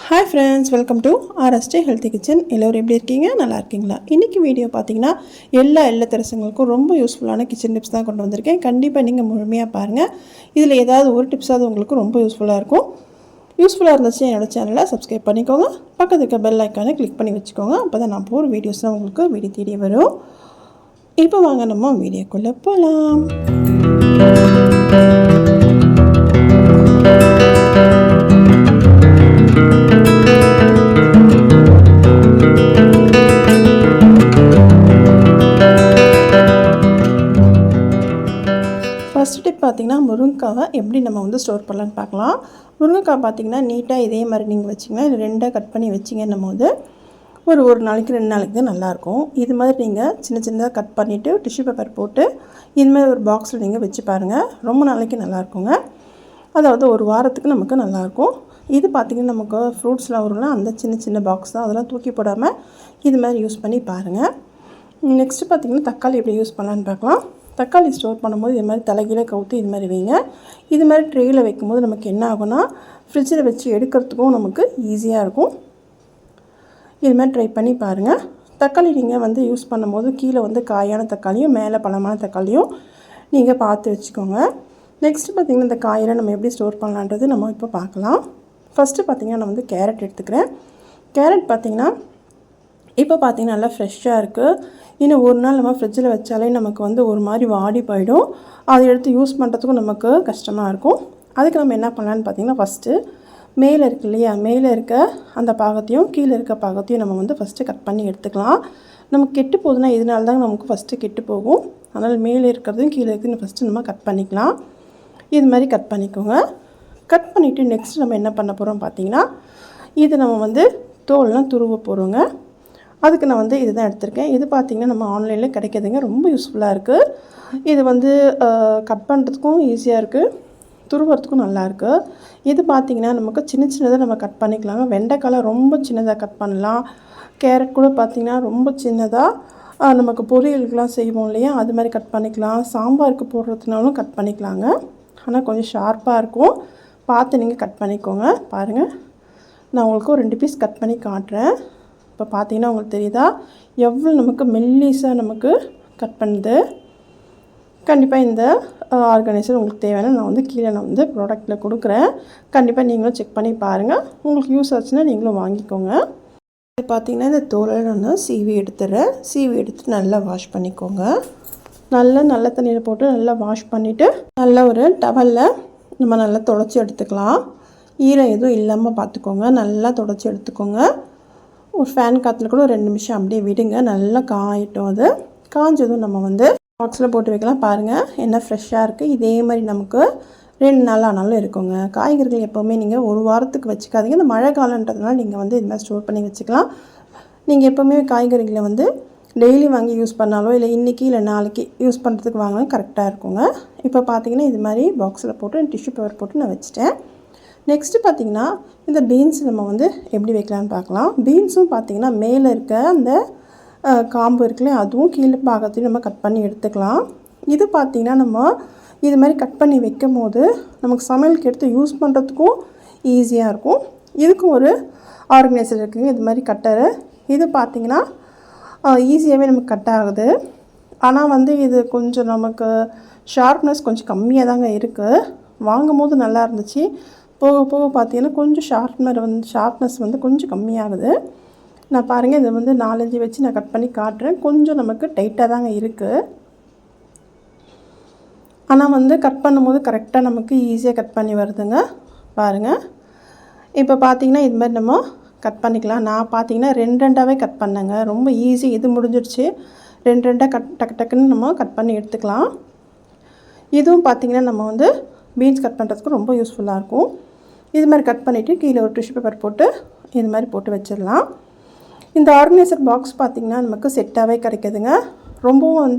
Hi friends, welcome to RST Healthy Kitchen. எல்லோரும் எப்படி இருக்கீங்க? நல்லா இருக்கீங்களா? இன்னைக்கு வீடியோ பார்த்தீங்கன்னா எல்லா இல்லத்தரசிகளுக்கும் ரொம்ப யூஸ்ஃபுல்லான கிச்சன் டிப்ஸ் தான் கொண்டு வந்திருக்கேன். கண்டிப்பாக நீங்கள் முழுமையாக பாருங்கள். இதில் ஏதாவது ஒரு டிப்ஸாவது உங்களுக்கு ரொம்ப யூஸ்ஃபுல்லாக இருக்கும். யூஸ்ஃபுல்லாக இருந்துச்சு என்னோட சேனலை சப்ஸ்கிரைப் பண்ணிக்கோங்க. பக்கத்து இருக்க பெல் ஐக்கானை கிளிக் பண்ணி வச்சுக்கோங்க. அப்போ தான் நான் போகிற வீடியோஸ்லாம் உங்களுக்கு வீடியோ தேடி வரும். இப்போ வாங்க நம்ம வீடியோக்குள்ளே போகலாம். ஃபஸ்ட் டிப் பார்த்திங்கன்னா முருங்கைக்காவை எப்படி நம்ம ஸ்டோர் பண்ணலான்னு பார்க்கலாம். முருங்கைக்காய் பார்த்திங்கன்னா நீட்டாக இதே மாதிரி நீங்கள் வச்சிங்கன்னா இது ரெண்டாக கட் பண்ணி வச்சிங்கன்னும் போது ஒரு நாளைக்கு 2 நாளைக்கு தான் நல்லாயிருக்கும். இது மாதிரி நீங்கள் சின்ன சின்னதாக கட் பண்ணிவிட்டு டிஷ்யூ பேப்பர் போட்டு இதுமாதிரி ஒரு பாக்ஸில் நீங்கள் வச்சு பாருங்கள். ரொம்ப நாளைக்கு நல்லாயிருக்குங்க. அதாவது ஒரு வாரத்துக்கு நமக்கு நல்லாயிருக்கும். இது பார்த்திங்கன்னா நமக்கு ஃப்ரூட்ஸ்லாம் வரும்னா அந்த சின்ன சின்ன பாக்ஸ் தான், அதெல்லாம் தூக்கி போடாமல் இது மாதிரி யூஸ் பண்ணி பாருங்கள். நெக்ஸ்ட்டு பார்த்திங்கன்னா தக்காளி எப்படி யூஸ் பண்ணலான்னு பார்க்கலாம். தக்காளி ஸ்டோர் பண்ணும்போது இது மாதிரி தலைகீழ கவுத்து இது மாதிரி வைங்க. இது மாதிரி ட்ரேயில் வைக்கும்போது நமக்கு என்ன ஆகும்னா ஃப்ரிட்ஜில் வச்சு எடுக்கிறதுக்கும் நமக்கு ஈஸியாக இருக்கும். இது மாதிரி ட்ரை பண்ணி பாருங்கள். தக்காளி நீங்கள் யூஸ் பண்ணும்போது கீழே காயான தக்காளியும் மேலே பழமான தக்காளியும் நீங்கள் பார்த்து வச்சுக்கோங்க. நெக்ஸ்ட்டு பார்த்திங்கன்னா இந்த காயெல்லாம் நம்ம எப்படி ஸ்டோர் பண்ணலான்றது நம்ம இப்போ பார்க்கலாம். ஃபஸ்ட்டு பார்த்திங்கன்னா நான் கேரட் எடுத்துக்கிறேன். கேரட் பார்த்திங்கன்னா இப்போ பார்த்திங்கன்னா நல்லா ஃப்ரெஷ்ஷாக இருக்குது. இன்னும் ஒரு நாள் நம்ம ஃப்ரிட்ஜில் வச்சாலே நமக்கு ஒரு மாதிரி வாடி போயிடும். அதை எடுத்து யூஸ் பண்ணுறதுக்கும் நமக்கு கஷ்டமாக இருக்கும். அதுக்கு நம்ம என்ன பண்ணலான்னு பார்த்திங்கன்னா ஃபஸ்ட்டு மேலே இருக்குது இல்லையா, மேலே இருக்க அந்த பாகத்தையும் கீழே இருக்க பாகத்தையும் நம்ம ஃபஸ்ட்டு கட் பண்ணி எடுத்துக்கலாம். நமக்கு கெட்டு போகுதுன்னா இதனால தான் நமக்கு ஃபஸ்ட்டு கெட்டு போகும். அதனால் மேலே இருக்கிறதையும் கீழே இருக்கிறதையும் ஃபஸ்ட்டு நம்ம கட் பண்ணிக்கலாம். இது மாதிரி கட் பண்ணிக்கோங்க. கட் பண்ணிவிட்டு நெக்ஸ்ட் நம்ம என்ன பண்ண போகிறோம் பார்த்திங்கன்னா இது நம்ம தோல்லாம் துருவ போகிறோங்க. அதுக்கு நான் இது தான் எடுத்திருக்கேன். இது பார்த்திங்கன்னா நம்ம ஆன்லைனில் கிடைக்கிதுங்க. ரொம்ப யூஸ்ஃபுல்லாக இருக்குது. இது கட் பண்ணுறதுக்கும் ஈஸியாக இருக்குது, துருவறதுக்கும் நல்லாயிருக்கு. இது பார்த்திங்கன்னா நமக்கு சின்ன சின்னதாக நம்ம கட் பண்ணிக்கலாங்க. வெண்டைக்காய் ரொம்ப சின்னதாக கட் பண்ணலாம். கேரட் கூட பார்த்திங்கன்னா ரொம்ப சின்னதாக நமக்கு பொரியலுக்கெலாம் செய்வோம் இல்லையா, அது மாதிரி கட் பண்ணிக்கலாம். சாம்பாருக்கு போடுறதுனாலும் கட் பண்ணிக்கலாங்க. ஆனால் கொஞ்சம் ஷார்ப்பாக இருக்கும், பார்த்து நீங்கள் கட் பண்ணிக்கோங்க. பாருங்கள், நான் உங்களுக்கு ஒரு 2 பீஸ் கட் பண்ணி காட்டுறேன். இப்போ பார்த்தீங்கன்னா உங்களுக்கு தெரியுதா எவ்வளோ நமக்கு மெல்லிஸாக நமக்கு கட் பண்ணுது. கண்டிப்பாக இந்த ஆர்கனைசர் உங்களுக்கு தேவையான நான் கீழே ப்ராடக்ட்டில் கொடுக்குறேன். கண்டிப்பாக நீங்களும் செக் பண்ணி பாருங்கள். உங்களுக்கு யூஸ் ஆச்சுன்னா நீங்களும் வாங்கிக்கோங்க. பார்த்திங்கன்னா இந்த தோலை நான் சீவி எடுத்துடுறேன். சீவி எடுத்து நல்லா வாஷ் பண்ணிக்கோங்க. நல்ல தண்ணியில் போட்டு நல்லா வாஷ் பண்ணிவிட்டு நல்லா ஒரு டவலில் நம்ம நல்லா துடைச்சி எடுத்துக்கலாம். ஈரம் எதுவும் இல்லாமல் பார்த்துக்கோங்க. நல்லா துடைச்சி எடுத்துக்கோங்க. ஒரு ஃபேன் காற்றுல கூட 2 நிமிஷம் அப்படியே விடுங்க. நல்லா காயட்டும். அது காஞ்சதும் நம்ம பாக்ஸில் போட்டு வைக்கலாம். பாருங்கள் என்ன ஃப்ரெஷ்ஷாக இருக்குது. இதே மாதிரி நமக்கு 2 நாள் ஆனாலும் இருக்குங்க. காய்கறிகள் எப்போவுமே நீங்கள் ஒரு வாரத்துக்கு வச்சுக்காதீங்க. இந்த மழை காலன்றதுனால நீங்கள் இது மாதிரி ஸ்டோர் பண்ணி வச்சுக்கலாம். நீங்கள் எப்போவுமே காய்கறிகளை டெய்லி வாங்கி யூஸ் பண்ணாலோ இல்லை இன்றைக்கி இல்லை நாளைக்கு யூஸ் பண்ணுறதுக்கு வாங்கினாலும் கரெக்டாக இருக்குங்க. இப்போ பார்த்திங்கன்னா இது மாதிரி பாக்ஸில் போட்டு டிஷ்யூ பேப்பர் போட்டு நான் வச்சுட்டேன். நெக்ஸ்ட்டு பார்த்திங்கன்னா இந்த பீன்ஸ் நம்ம எப்படி வைக்கலான்னு பார்க்கலாம். பீன்ஸும் பார்த்திங்கன்னா மேலே இருக்க அந்த காம்பு இருக்குல்ல, அதுவும் கீழே பாகத்தையும் நம்ம கட் பண்ணி எடுத்துக்கலாம். இது பார்த்திங்கன்னா நம்ம இது மாதிரி கட் பண்ணி வைக்கும் போது நமக்கு சமையலுக்கு எடுத்து யூஸ் பண்ணுறதுக்கும் ஈஸியாக இருக்கும். இதுக்கும் ஒரு ஆர்கனைசர் இருக்குங்க, இது மாதிரி கட்டரு. இது பார்த்திங்கன்னா ஈஸியாகவே நமக்கு கட் ஆகுது. ஆனால் இது கொஞ்சம் நமக்கு ஷார்ப்னஸ் கொஞ்சம் கம்மியாக தாங்க இருக்குது. வாங்கும் போது நல்லா இருந்துச்சு. போக போக பார்த்திங்கன்னா கொஞ்சம் ஷார்ப்னஸ் கொஞ்சம் கம்மியாகுது. நான் பாருங்கள் இது 4-5 வச்சு நான் கட் பண்ணி காட்டுறேன். கொஞ்சம் நமக்கு டைட்டாக தாங்க இருக்குது. ஆனால் கட் பண்ணும்போது கரெக்டாக நமக்கு ஈஸியாக கட் பண்ணி வருதுங்க. பாருங்கள், இப்போ பார்த்திங்கன்னா இது மாதிரி நம்ம கட் பண்ணிக்கலாம். நான் பார்த்திங்கன்னா 2 கட் பண்ணேங்க. ரொம்ப ஈஸி. இது முடிஞ்சிடுச்சு. 2 டக்குன்னு நம்ம கட் பண்ணி எடுத்துக்கலாம். இதுவும் பார்த்திங்கன்னா நம்ம பீன்ஸ் கட் பண்ணுறதுக்கு ரொம்ப யூஸ்ஃபுல்லாக இருக்கும். இது மாதிரி கட் பண்ணிவிட்டு கீழே ஒரு டிஷ்யூ பேப்பர் போட்டு இது மாதிரி போட்டு வச்சிடலாம். இந்த ஆர்கனைசர் பாக்ஸ் பார்த்திங்கன்னா நமக்கு செட்டாகவே கிடைக்கிதுங்க. ரொம்பவும்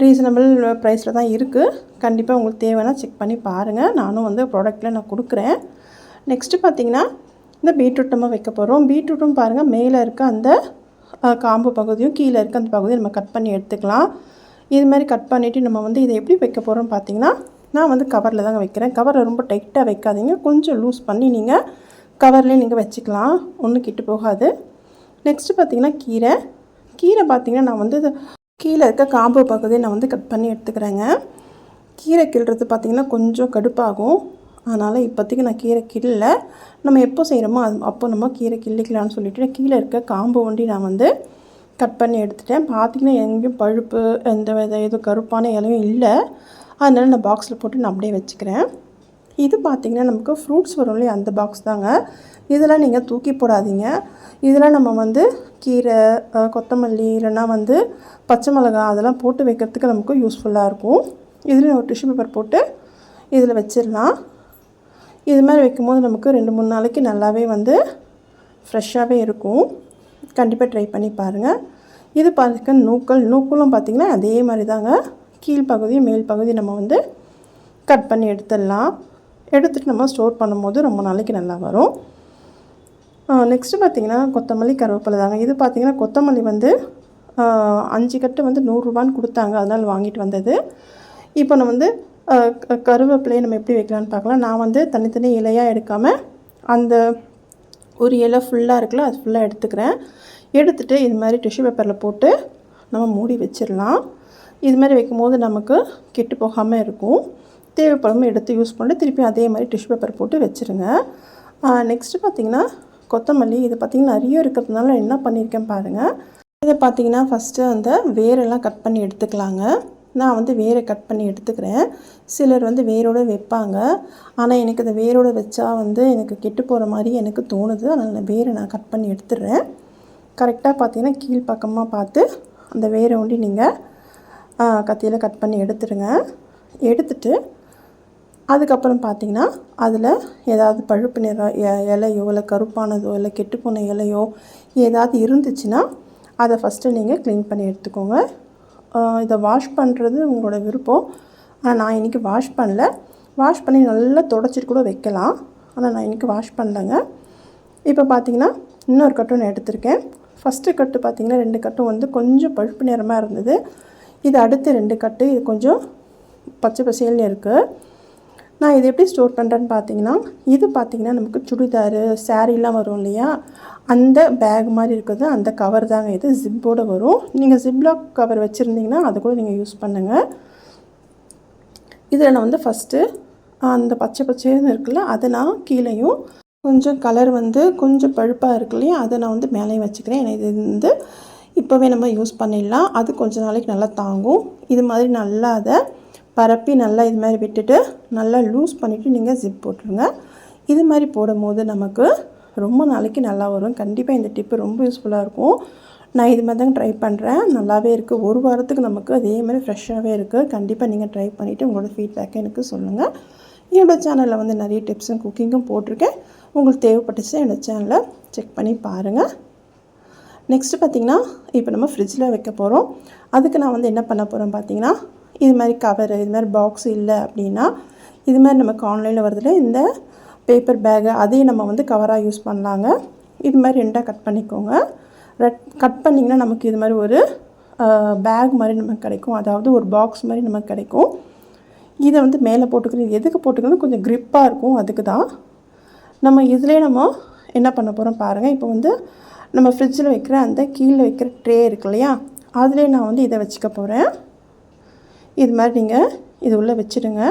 ரீசனபிள் ப்ரைஸில் தான் இருக்குது. கண்டிப்பாக உங்களுக்கு தேவைன்னா செக் பண்ணி பாருங்கள். நானும் ப்ராடக்ட்டில் நான் கொடுக்குறேன். நெக்ஸ்ட்டு பார்த்திங்கன்னா இந்த பீட்ரூட் நம்ம வைக்க போகிறோம். பீட்ரூட்டும் பாருங்கள் மேலே இருக்க அந்த காம்பு பகுதியும் கீழே இருக்க அந்த பகுதியும் நம்ம கட் பண்ணி எடுத்துக்கலாம். இது மாதிரி கட் பண்ணிவிட்டு நம்ம இதை எப்படி வைக்க போகிறோம் பார்த்திங்கன்னா நான் கவரில் தாங்க வைக்கிறேன். கவரை ரொம்ப டைட்டாக வைக்காதீங்க, கொஞ்சம் லூஸ் பண்ணி நீங்கள் கவர்லேயும் நீங்கள் வச்சுக்கலாம், ஒன்றும் கெட்டு போகாது. நெக்ஸ்ட்டு பார்த்திங்கன்னா கீரை பார்த்திங்கன்னா நான் வந்து கீழே இருக்க காம்பு பகுதியை நான் வந்து கட் பண்ணி எடுத்துக்கிறேங்க. கீரை கிள்றது பார்த்திங்கன்னா கொஞ்சம் கடுப்பாகும், அதனால் இப்போதைக்கு நான் கீரை கிள்ளல. நம்ம எப்போ செய்கிறோமோ அப்போ நம்ம கீரை கிள்ளிக்கலாம்னு சொல்லிவிட்டு கீழே இருக்க காம்பு ஒண்டி நான் வந்து கட் பண்ணி எடுத்துட்டேன். பார்த்திங்கன்னா எங்கேயும் பழுப்பு எந்த வித எதுவும் கருப்பான இலையும் இல்லை, அதனால் நான் பாக்ஸில் போட்டு நான் அப்படியே வச்சுக்கிறேன். இது பார்த்திங்கன்னா நமக்கு ஃப்ரூட்ஸ் வரும் இல்லையா, அந்த பாக்ஸ் தாங்க. இதெல்லாம் நீங்கள் தூக்கி போடாதீங்க. இதெல்லாம் நம்ம வந்து கீரை, கொத்தமல்லி இல்லைன்னா வந்து பச்சை மிளகாய் அதெல்லாம் போட்டு வைக்கிறதுக்கு நமக்கு யூஸ்ஃபுல்லாக இருக்கும். இதில் ஒரு டிஷ்யூ பேப்பர் போட்டு இதில் வச்சிடலாம். இது மாதிரி வைக்கும்போது நமக்கு 2-3 நாளைக்கு நல்லாவே வந்து ஃப்ரெஷ்ஷாகவே இருக்கும். கண்டிப்பாக ட்ரை பண்ணி பாருங்கள். இது பார்த்திங்கன்னா நூக்கலும் பார்த்திங்கன்னா அதே மாதிரி தாங்க. கீழ்ப்பகுதி மேல் பகுதி நம்ம வந்து கட் பண்ணி எடுத்துடலாம். எடுத்துகிட்டு நம்ம ஸ்டோர் பண்ணும்போது ரொம்ப நாளைக்கு நல்லா வரும். நெக்ஸ்ட்டு பார்த்திங்கன்னா கொத்தமல்லி கருவேப்பிலை தாங்க. இது பார்த்திங்கன்னா கொத்தமல்லி வந்து 5 கட்டு வந்து 100 ரூபான்னு கொடுத்தாங்க, அதனால் வாங்கிட்டு வந்தது. இப்போ நான் வந்து கருவேப்பிலையை நம்ம எப்படி வைக்கலான்னு பார்க்கலாம். நான் வந்து தனித்தனி இலையாக எடுக்காமல் அந்த ஒரு இலை ஃபுல்லாக இருக்குல்ல, அது ஃபுல்லாக எடுத்துக்கிறேன். எடுத்துகிட்டு இது மாதிரி டிஷ்யூ பேப்பரில் போட்டு நம்ம மூடி வச்சிடலாம். இது மாதிரி வைக்கும்போது நமக்கு கெட்டு போகாமல் இருக்கும். தேவைப்படும் எடுத்து யூஸ் பண்ணி திருப்பி அதே மாதிரி டிஷ்யூ பேப்பர் போட்டு வச்சுருங்க. நெக்ஸ்ட்டு பார்த்திங்கன்னா கொத்தமல்லி. இது பார்த்திங்கன்னா நிறைய இருக்கிறதுனால என்ன பண்ணியிருக்கேன் பாருங்கள். இதை பார்த்திங்கன்னா ஃபஸ்ட்டு அந்த வேரெல்லாம் கட் பண்ணி எடுத்துக்கலாங்க. நான் வந்து வேரை கட் பண்ணி எடுத்துக்கிறேன். சிலர் வந்து வேரோடு வைப்பாங்க, ஆனால் எனக்கு அந்த வேரோடு வச்சா வந்து எனக்கு கெட்டு போகிற மாதிரி எனக்கு தோணுது. அதனால் நான் வேரை கட் பண்ணி எடுத்துடுறேன். கரெக்டாக பார்த்திங்கன்னா கீழ்ப்பக்கமாக பார்த்து அந்த வேரை ஒண்டி நீங்கள் கத்தியில் கட் பண்ணி எடுத்துடுங்க. எடுத்துட்டு அதுக்கப்புறம் பார்த்திங்கன்னா அதில் ஏதாவது பழுப்பு நிறம் இலையோ இல்லை கருப்பானதோ இல்லை கெட்டுப்போன இலையோ ஏதாவது இருந்துச்சுன்னா அதை ஃபஸ்ட்டு நீங்கள் க்ளீன் பண்ணி எடுத்துக்கோங்க. இதை வாஷ் பண்ணுறது உங்களோட விருப்பம், ஆனால் நான் இன்றைக்கி வாஷ் பண்ணல. வாஷ் பண்ணி நல்லா துடைச்சிட்டு கூட வைக்கலாம், ஆனால் நான் இன்றைக்கி வாஷ் பண்ணலைங்க. இப்போ பார்த்திங்கன்னா இன்னொரு கட்டும் நான் எடுத்திருக்கேன். ஃபஸ்ட்டு கட்டு பார்த்திங்கன்னா 2 கட்டும் வந்து கொஞ்சம் பழுப்பு நிறமாக இருந்தது. இது அடுத்து 2 கட்டு இது கொஞ்சம் பச்சை பசேல்னு இருக்குது. நான் இது எப்படி ஸ்டோர் பண்ணுறேன்னு பார்த்தீங்கன்னா, இது பார்த்திங்கன்னா நமக்கு சுடிதாரு சாரீலாம் வரும் இல்லையா, அந்த பேக் மாதிரி இருக்குது, அந்த கவர் தாங்க இது. ஜிப்போடு வரும். நீங்கள் ஜிப்லாக் கவர் வச்சுருந்தீங்கன்னா அதை கூட நீங்கள் யூஸ் பண்ணுங்கள். இதில் நான் வந்து ஃபஸ்ட்டு அந்த பச்சை பச்சைன்னு இருக்குல்ல, அதை நான் கீழேயும் கொஞ்சம் கலர் வந்து கொஞ்சம் பழுப்பாக இருக்கு இல்லையா, அதை நான் வந்து மேலேயும் வச்சுக்கிறேன். ஏன்னா இது வந்து இப்போவே நம்ம யூஸ் பண்ணிடலாம், அது கொஞ்சம் நாளைக்கு நல்லா தாங்கும். இது மாதிரி நல்லா அதை பரப்பி நல்லா இது மாதிரி விட்டுட்டு நல்லா லூஸ் பண்ணிவிட்டு நீங்கள் ஜிப் போட்டுருங்க. இது மாதிரி போடும்போது நமக்கு ரொம்ப நாளைக்கு நல்லா வரும். கண்டிப்பாக இந்த டிப்பு ரொம்ப யூஸ்ஃபுல்லாக இருக்கும். நான் இது மாதிரி தாங்க ட்ரை பண்ணுறேன், நல்லாவே இருக்குது. 1 வாரத்துக்கு நமக்கு அதே மாதிரி ஃப்ரெஷ்ஷாகவே இருக்குது. கண்டிப்பாக நீங்கள் ட்ரை பண்ணிவிட்டு உங்களோட ஃபீட்பேக்கை எனக்கு சொல்லுங்கள். என்னோடய சேனலில் வந்து நிறைய டிப்ஸும் குக்கிங்கும் போட்டிருக்கேன். உங்களுக்கு தேவைப்பட்டுச்சுன்னா என்னோடய சேனலை செக் பண்ணி பாருங்கள். நெக்ஸ்ட்டு பார்த்திங்கன்னா இப்போ நம்ம ஃப்ரிட்ஜில் வைக்க போகிறோம். அதுக்கு நான் வந்து என்ன பண்ண போகிறேன் பார்த்திங்கன்னா, இது மாதிரி கவரு இது மாதிரி பாக்ஸ் இல்லை அப்படின்னா இது மாதிரி நமக்கு ஆன்லைனில் வருதுல இந்த பேப்பர் பேகு, அதையும் நம்ம வந்து கவராக யூஸ் பண்ணலாங்க. இது மாதிரி 2ஆக கட் பண்ணிக்கோங்க. கட் பண்ணிங்கன்னா நமக்கு இது மாதிரி ஒரு பேக் மாதிரி நமக்கு கிடைக்கும், அதாவது ஒரு பாக்ஸ் மாதிரி நமக்கு கிடைக்கும். இதை வந்து மேலே போட்டுக்கிறது எதுக்கு போட்டுக்கிறது, கொஞ்சம் க்ரிப்பாக இருக்கும், அதுக்கு தான். நம்ம இதிலே நம்ம என்ன பண்ண போகிறோம் பாருங்கள். இப்போ வந்து நம்ம ஃப்ரிட்ஜில் வைக்கிற அந்த கீழே வைக்கிற ட்ரே இருக்கு இல்லையா, அதிலே நான் வந்து இதை வச்சுக்க போகிறேன். இது மாதிரி நீங்கள் இது உள்ளே வச்சுடுங்க.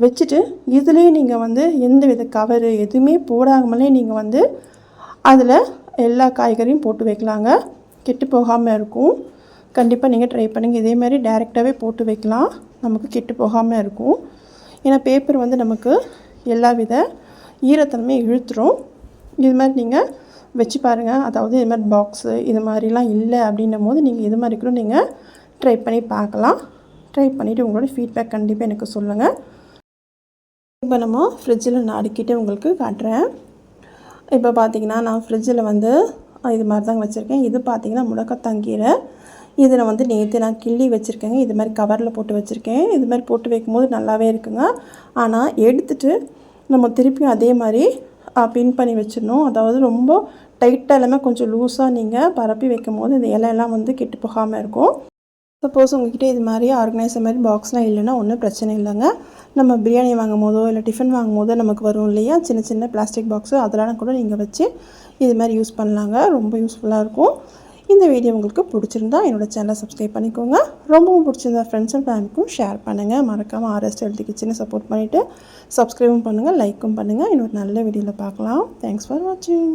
வச்சுட்டு இதுலேயே நீங்கள் வந்து எந்த வித கவரு எதுவுமே போடாமலே நீங்கள் வந்து அதில் எல்லா காய்கறியும் போட்டு வைக்கலாங்க. கெட்டு போகாமல் இருக்கும். கண்டிப்பாக நீங்கள் ட்ரை பண்ணுங்கள். இதே மாதிரி டைரெக்டாகவே போட்டு வைக்கலாம், நமக்கு கெட்டு போகாமல் இருக்கும். ஏன்னா பேப்பர் வந்து நமக்கு எல்லா வித ஈரத்தன்மையை இழுத்துரும். இது மாதிரி நீங்கள் வச்சு பாருங்கள். அதாவது இது மாதிரி பாக்ஸு இது மாதிரிலாம் இல்லை அப்படின்னும் போது நீங்கள் இது மாதிரி கூட நீங்கள் ட்ரை பண்ணி பார்க்கலாம். ட்ரை பண்ணிவிட்டு உங்களோட ஃபீட்பேக் கண்டிப்பாக எனக்கு சொல்லுங்கள். இப்போ நம்ம ஃப்ரிட்ஜில் நான் அடுக்கிட்டு உங்களுக்கு காட்டுறேன். இப்போ பார்த்திங்கன்னா நான் ஃப்ரிட்ஜில் வந்து இது மாதிரி தாங்க வச்சுருக்கேன். இது பார்த்திங்கன்னா முடக்கத்தாங்கீரை. இதை வந்து நேற்று நான் கிள்ளி வச்சுருக்கேங்க. இது மாதிரி கவரில் போட்டு வச்சுருக்கேன். இது மாதிரி போட்டு வைக்கும்போது நல்லாவே இருக்குங்க. ஆனால் எடுத்துகிட்டு நம்ம திருப்பியும் அதே மாதிரி பின் பண்ணி வச்சிடணும். அதாவது ரொம்ப டைட்டாக இல்லாமல் கொஞ்சம் லூஸாக நீங்கள் பரப்பி வைக்கும் போது இந்த இலையெல்லாம் வந்து கெட்டு போகாமல் இருக்கும். சப்போஸ் உங்கள்கிட்ட இது மாதிரி ஆர்கனைசர் மாதிரி பாக்ஸ்லாம் இல்லைன்னா ஒன்றும் பிரச்சனை இல்லைங்க. நம்ம பிரியாணி வாங்கும் போதோ இல்லை டிஃபன் வாங்கும் போதோ நமக்கு வரும் இல்லையா சின்ன சின்ன பிளாஸ்டிக் பாக்ஸு, அதெல்லாம் கூட நீங்கள் வச்சு இது மாதிரி யூஸ் பண்ணலாங்க. ரொம்ப யூஸ்ஃபுல்லாக இருக்கும். இந்த வீடியோ உங்களுக்கு பிடிச்சிருந்தா என்னோடய சேனலை சப்ஸ்கிரைப் பண்ணிக்கோங்க. ரொம்பவும் பிடிச்சிருந்தா ஃப்ரெண்ட்ஸ் அண்ட் ஃபேமிலிக்கும் ஷேர் பண்ணுங்கள். மறக்காமல் ஆர்எஸ் ஹெல்த்தி கிச்சனை சப்போர்ட் பண்ணிவிட்டு சப்ஸ்கிரைபும் பண்ணுங்கள், லைக்கும் பண்ணுங்கள். இன்னொரு நல்ல வீடியோவில் பார்க்கலாம். தேங்க்ஸ் ஃபார் வாட்சிங்.